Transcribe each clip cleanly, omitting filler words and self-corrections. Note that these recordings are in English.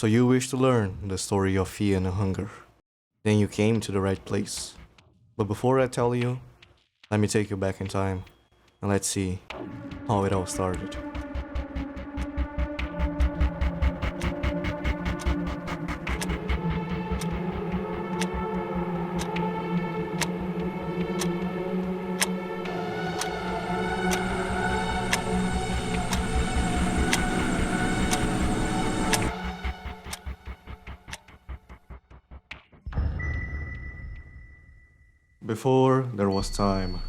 So you wish to learn the story of fear and hunger. Then you came to the right place. But before I tell you, let me take you back in time and let's see how it all started. Before there was time,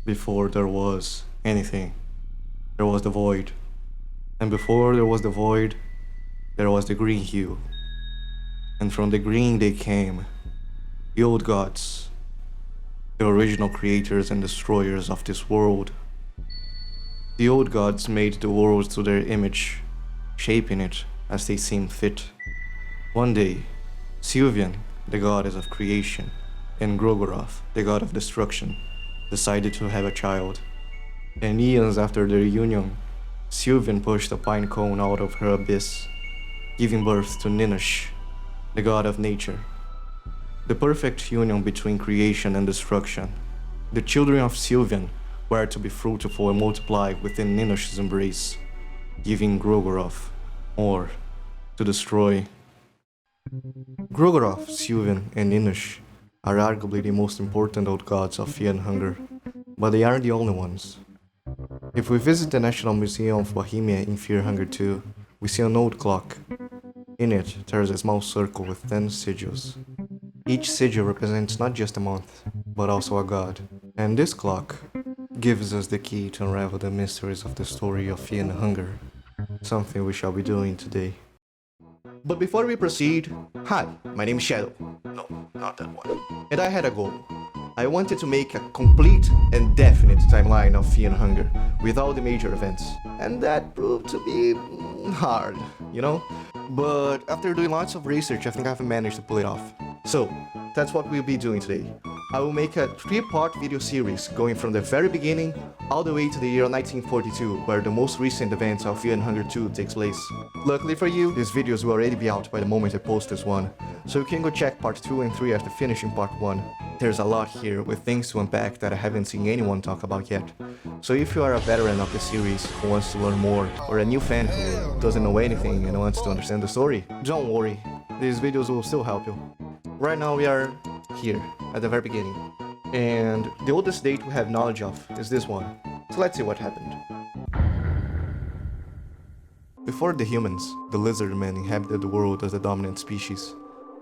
before there was anything, there was the void. And before there was the void, there was the green hue. And from the green they came, the old gods, the original creators and destroyers of this world. The old gods made the world to their image, shaping it as they seemed fit. One day, Sylvian, the goddess of creation, and Grogoroth, the god of destruction, decided to have a child. And eons after their union, Sylvian pushed a pine cone out of her abyss, giving birth to Ninosh, the god of nature. The perfect union between creation and destruction. The children of Sylvian were to be fruitful and multiply within Ninosh's embrace, giving Grogoroth more to destroy. Grogoroth, Sylvian, and Ninosh are arguably the most important old gods of fear and hunger, but they aren't the only ones. If we visit the National Museum of Bohemia in Fear Hunger 2, we see an old clock. In it, there is a small circle with 10 sigils. Each sigil represents not just a month, but also a god. And this clock gives us the key to unravel the mysteries of the story of fear and hunger, something we shall be doing today. But before we proceed, hi, my name is Shadow. No, not that one. And I had a goal. I wanted to make a complete and definite timeline of fear and hunger with all the major events. And that proved to be hard, you know? But after doing lots of research, I think I've managed to pull it off. So, that's what we'll be doing today. I will make a 3-part video series going from the very beginning all the way to the year 1942, where the most recent events of Fear and Hunger 2 takes place. Luckily for you, these videos will already be out by the moment I post this one, so you can go check part 2 and 3 after finishing part 1. There's a lot here with things to unpack that I haven't seen anyone talk about yet. So if you are a veteran of the series who wants to learn more, or a new fan who doesn't know anything and wants to understand the story, don't worry, these videos will still help you. Right now we are here, at the very beginning, and the oldest date we have knowledge of is this one, so let's see what happened. Before the humans, the lizardmen inhabited the world as the dominant species,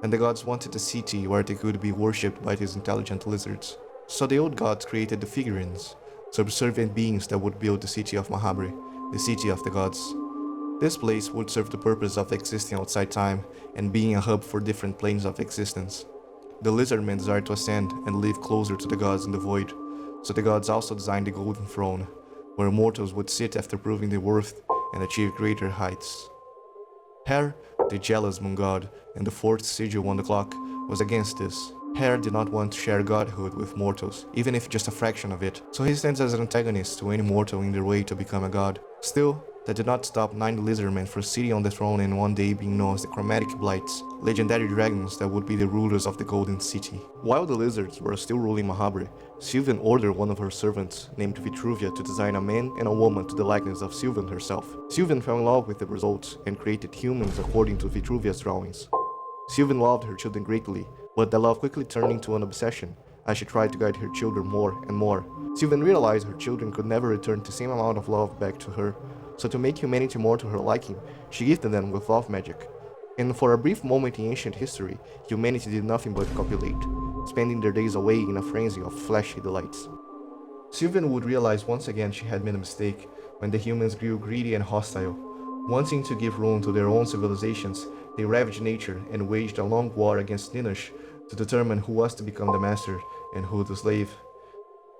and the gods wanted a city where they could be worshipped by these intelligent lizards. So the old gods created the figurines, subservient beings that would build the city of Mahabri, the city of the gods. This place would serve the purpose of existing outside time and being a hub for different planes of existence. The lizardmen desired to ascend and live closer to the gods in the void, so the gods also designed the golden throne, where mortals would sit after proving their worth and achieve greater heights. Her, the jealous moon god, and the 4th sigil on the clock, was against this. Her did not want to share godhood with mortals, even if just a fraction of it, so he stands as an antagonist to any mortal in their way to become a god. Still, that did not stop 9 lizardmen from sitting on the throne and one day being known as the Chromatic Blights, legendary dragons that would be the rulers of the Golden City. While the lizards were still ruling Mahabri, Sylvian ordered one of her servants, named Vitruvia, to design a man and a woman to the likeness of Sylvian herself. Sylvian fell in love with the results and created humans according to Vitruvia's drawings. Sylvian loved her children greatly, but the love quickly turned into an obsession as she tried to guide her children more and more. Sylvian realized her children could never return the same amount of love back to her, so to make humanity more to her liking, she gifted them with love magic. And for a brief moment in ancient history, humanity did nothing but copulate, spending their days away in a frenzy of fleshy delights. Sylvian would realize once again she had made a mistake when the humans grew greedy and hostile. Wanting to give room to their own civilizations, they ravaged nature and waged a long war against Ninosh to determine who was to become the master and who the slave.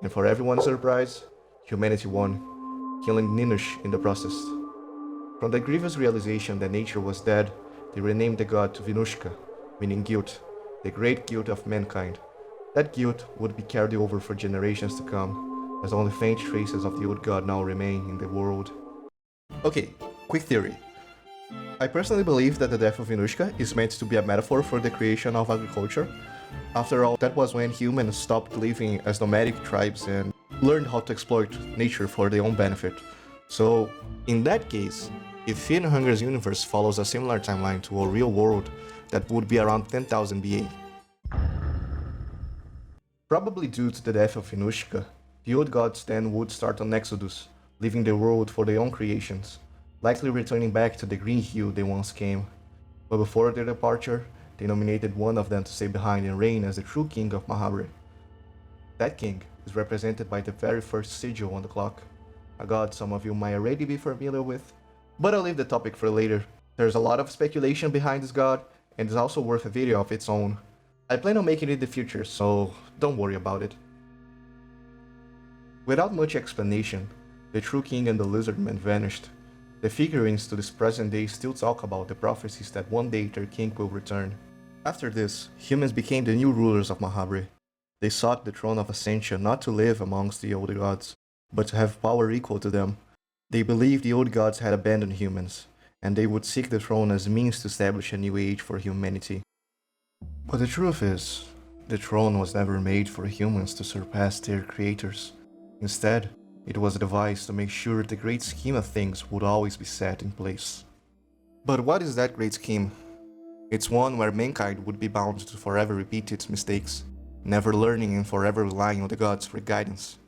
And for everyone's surprise, humanity won, killing Ninosh in the process. From the grievous realization that nature was dead, they renamed the god to Vinushka, meaning guilt, the great guilt of mankind. That guilt would be carried over for generations to come, as only faint traces of the old god now remain in the world. Okay, quick theory. I personally believe that the death of Inushka is meant to be a metaphor for the creation of agriculture. After all, that was when humans stopped living as nomadic tribes and learned how to exploit nature for their own benefit. So, in that case, if Fear and Hunger's universe follows a similar timeline to a real world, that would be around 10,000 BA. Probably due to the death of Inushka, the old gods then would start an exodus, leaving the world for their own creations, likely returning back to the green hue they once came. But before their departure, they nominated one of them to stay behind and reign as the true king of Mahabharata. That king is represented by the very first sigil on the clock, a god some of you might already be familiar with, but I'll leave the topic for later. There's a lot of speculation behind this god, and it's also worth a video of its own. I plan on making it in the future, so don't worry about it. Without much explanation, the true king and the lizardmen vanished. The figurines to this present day still talk about the prophecies that one day their king will return. After this, humans became the new rulers of Mahabharata. They sought the throne of ascension not to live amongst the old gods, but to have power equal to them. They believed the old gods had abandoned humans, and they would seek the throne as means to establish a new age for humanity. But the truth is, the throne was never made for humans to surpass their creators. Instead, it was a device to make sure the great scheme of things would always be set in place. But what is that great scheme? It's one where mankind would be bound to forever repeat its mistakes, never learning and forever relying on the gods for guidance.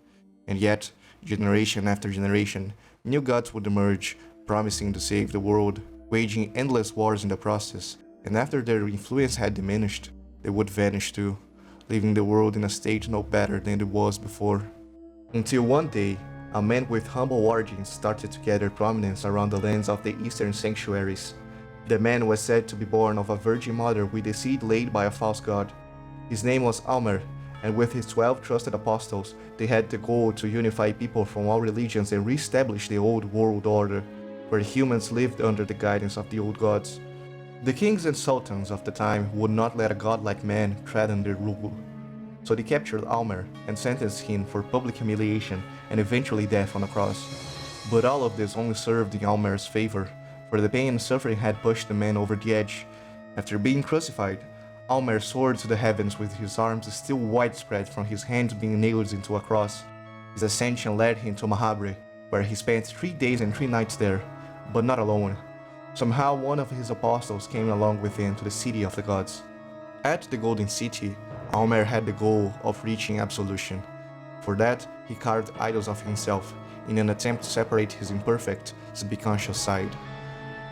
And yet, generation after generation, new gods would emerge, promising to save the world, waging endless wars in the process, and after their influence had diminished, they would vanish too, leaving the world in a state no better than it was before. Until one day, a man with humble origins started to gather prominence around the lands of the eastern sanctuaries. The man was said to be born of a virgin mother with the seed laid by a false god. His name was Almer, and with his 12 trusted apostles, they had the goal to unify people from all religions and re-establish the old world order, where humans lived under the guidance of the old gods. The kings and sultans of the time would not let a godlike man threaten their rule. So they captured Almer and sentenced him for public humiliation and eventually death on a cross. But all of this only served in Almer's favor, for the pain and suffering had pushed the man over the edge. After being crucified, Almer soared to the heavens with his arms still widespread from his hands being nailed into a cross. His ascension led him to Mahabharata, where he spent 3 days and 3 nights there, but not alone. Somehow one of his apostles came along with him to the city of the gods. At the Golden City, Almer had the goal of reaching absolution. For that, he carved idols of himself in an attempt to separate his imperfect, subconscious side.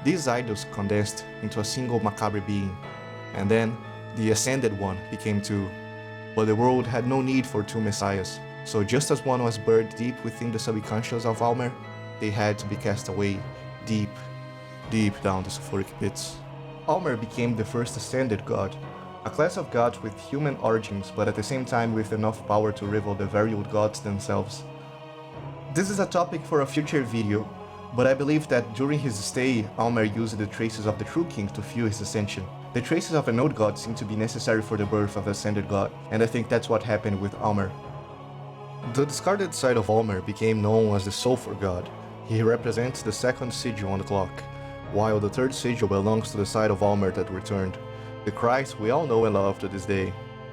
These idols condensed into a single macabre being, and then the Ascended One became two. But the world had no need for two messiahs, so just as one was buried deep within the subconscious of Almer, they had to be cast away, deep down the sulfuric pits. Almer became the first Ascended God, a class of gods with human origins but at the same time with enough power to rival the very old gods themselves. This is a topic for a future video, but I believe that during his stay, Almer used the traces of the true king to fuel his ascension. The traces of an old god seem to be necessary for the birth of an ascended god, and I think that's what happened with Almer. The discarded side of Almer became known as the Sulfur God. He represents the second sigil on the clock, while the third sigil belongs to the side of Almer that returned, the Christ we all know and love to this day.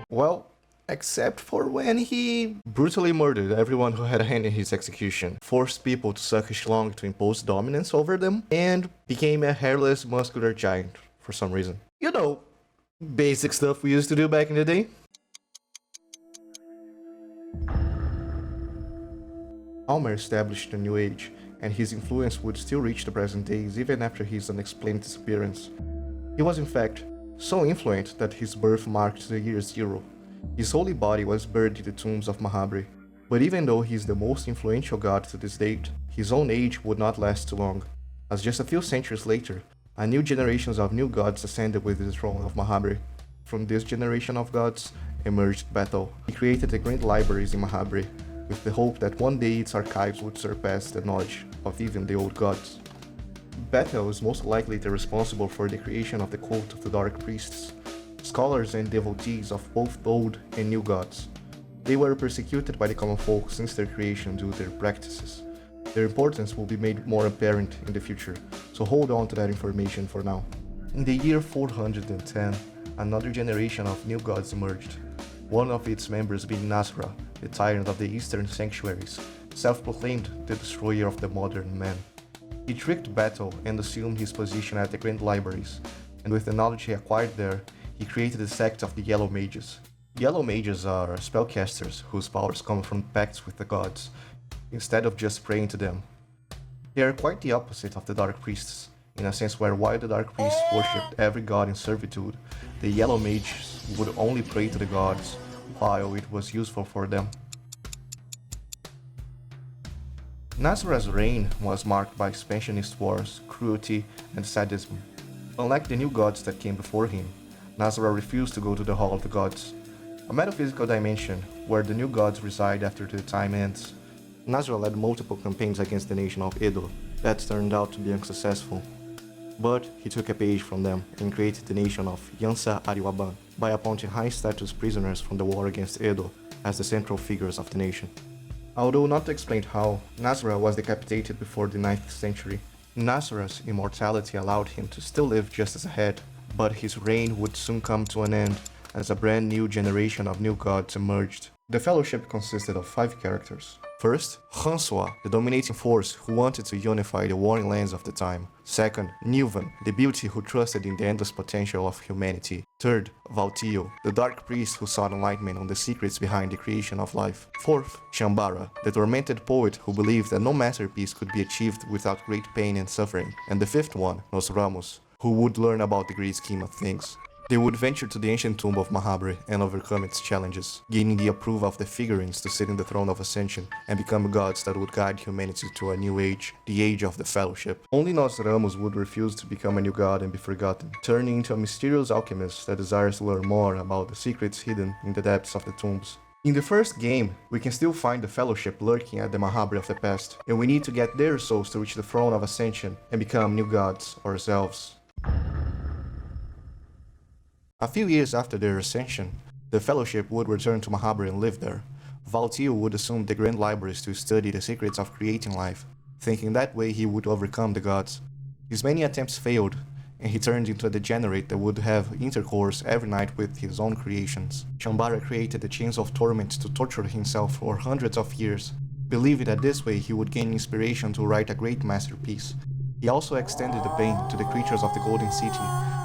Well, except for when he brutally murdered everyone who had a hand in his execution, forced people to suck his lung to impose dominance over them, and became a hairless, muscular giant for some reason. You know, basic stuff we used to do back in the day. Almer established a new age, and his influence would still reach the present days even after his unexplained disappearance. He was in fact so influential that his birth marked the year zero. His holy body was buried in the tombs of Mahabharata. But even though he is the most influential god to this date, his own age would not last too long, as just a few centuries later, a new generation of new gods ascended with the throne of Mahabharata. From this generation of gods emerged Bethel. He created the grand libraries in Mahabharata, with the hope that one day its archives would surpass the knowledge of even the old gods. Bethel is most likely the responsible for the creation of the cult of the Dark Priests, scholars and devotees of both old and new gods. They were persecuted by the common folk since their creation due to their practices. Their importance will be made more apparent in the future, so hold on to that information for now. In the year 410, another generation of new gods emerged, one of its members being Nasra, the tyrant of the eastern sanctuaries, self-proclaimed the destroyer of the modern man. He tricked battle and assumed his position at the Grand Libraries, and with the knowledge he acquired there, he created the sect of the Yellow Mages. Yellow Mages are spellcasters whose powers come from pacts with the gods, instead of just praying to them. They are quite the opposite of the Dark Priests, in a sense where while the Dark Priests worshipped every god in servitude, the Yellow Mages would only pray to the gods while it was useful for them. Nasra's reign was marked by expansionist wars, cruelty, and sadism. Unlike the new gods that came before him, Nasra refused to go to the Hall of the Gods, a metaphysical dimension where the new gods reside after the time ends. Nasra led multiple campaigns against the nation of Edo that turned out to be unsuccessful. But he took a page from them and created the nation of Yansa Ariwaban by appointing high-status prisoners from the war against Edo as the central figures of the nation. Although not explained how, Nasra was decapitated before the 9th century. Nasra's immortality allowed him to still live just as ahead, but his reign would soon come to an end as a brand new generation of new gods emerged. The Fellowship consisted of 5 characters. First, Hanswa, the dominating force who wanted to unify the warring lands of the time. Second, Nilvan, the beauty who trusted in the endless potential of humanity. Third, Valtio, the dark priest who sought enlightenment on the secrets behind the creation of life. Fourth, Shambara, the tormented poet who believed that no masterpiece could be achieved without great pain and suffering. And the fifth one, Nos Ramos, who would learn about the great scheme of things. They would venture to the ancient tomb of Mahabre and overcome its challenges, gaining the approval of the figurines to sit in the throne of ascension and become gods that would guide humanity to a new age, the Age of the Fellowship. Only Nos Ramos would refuse to become a new god and be forgotten, turning into a mysterious alchemist that desires to learn more about the secrets hidden in the depths of the tombs. In the first game, we can still find the Fellowship lurking at the Mahabre of the past, and we need to get their souls to reach the throne of ascension and become new gods ourselves. A few years after their ascension, the Fellowship would return to Mahabre and live there. Valtio would assume the Grand Libraries to study the secrets of creating life, thinking that way he would overcome the gods. His many attempts failed, and he turned into a degenerate that would have intercourse every night with his own creations. Shambara created the chains of torment to torture himself for hundreds of years, believing that this way he would gain inspiration to write a great masterpiece. He also extended the pain to the creatures of the Golden City,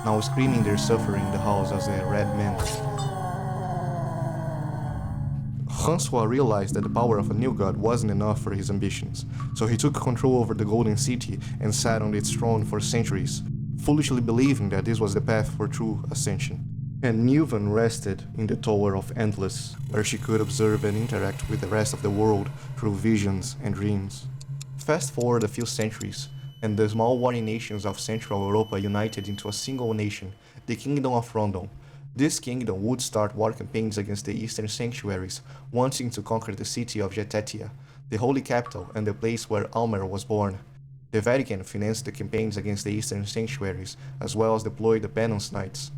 now screaming their suffering in the halls as the Red Men. Hanswa realized that the power of a new god wasn't enough for his ambitions, so he took control over the Golden City and sat on its throne for centuries, foolishly believing that this was the path for true ascension. And Nilvan rested in the Tower of Endless, where she could observe and interact with the rest of the world through visions and dreams. Fast forward a few centuries, and the small warring nations of Central Europa united into a single nation, the Kingdom of Rondon. This kingdom would start war campaigns against the eastern sanctuaries, wanting to conquer the city of Jetetia, the holy capital and the place where Almer was born. The Vatican financed the campaigns against the eastern sanctuaries, as well as deployed the Penance Knights,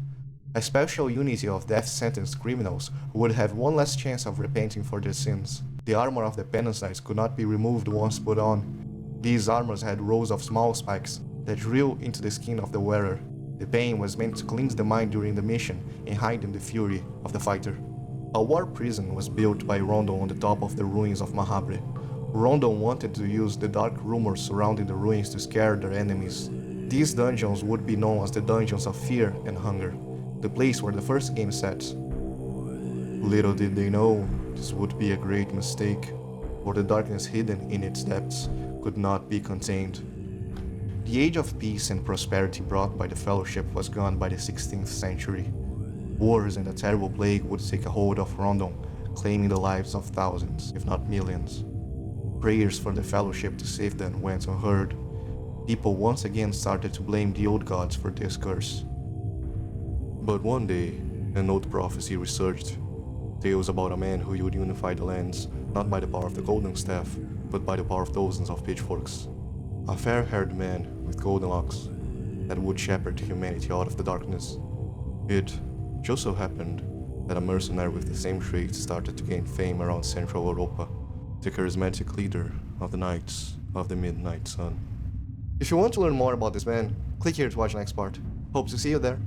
a special unity of death-sentenced criminals who would have one last chance of repenting for their sins. The armor of the Penance Knights could not be removed once put on. These armors had rows of small spikes that drill into the skin of the wearer. The pain was meant to cleanse the mind during the mission and hide in the fury of the fighter. A war prison was built by Rondon on the top of the ruins of Mahabre. Rondon wanted to use the dark rumors surrounding the ruins to scare their enemies. These dungeons would be known as the Dungeons of Fear and Hunger, the place where the first game sets. Little did they know this would be a great mistake, for the darkness hidden in its depths could not be contained. The age of peace and prosperity brought by the Fellowship was gone by the 16th century. Wars and a terrible plague would take a hold of Rondon, claiming the lives of thousands, if not millions. Prayers for the Fellowship to save them went unheard. People once again started to blame the old gods for this curse. But one day, an old prophecy resurged. Tales about a man who would unify the lands, not by the power of the golden staff, but by the power of dozens of pitchforks. A fair-haired man with golden locks that would shepherd humanity out of the darkness. It just so happened that a mercenary with the same traits started to gain fame around Central Europa, the charismatic leader of the Knights of the midnight sun. If you want to learn more about this man, click here to watch the next part. Hope to see you there.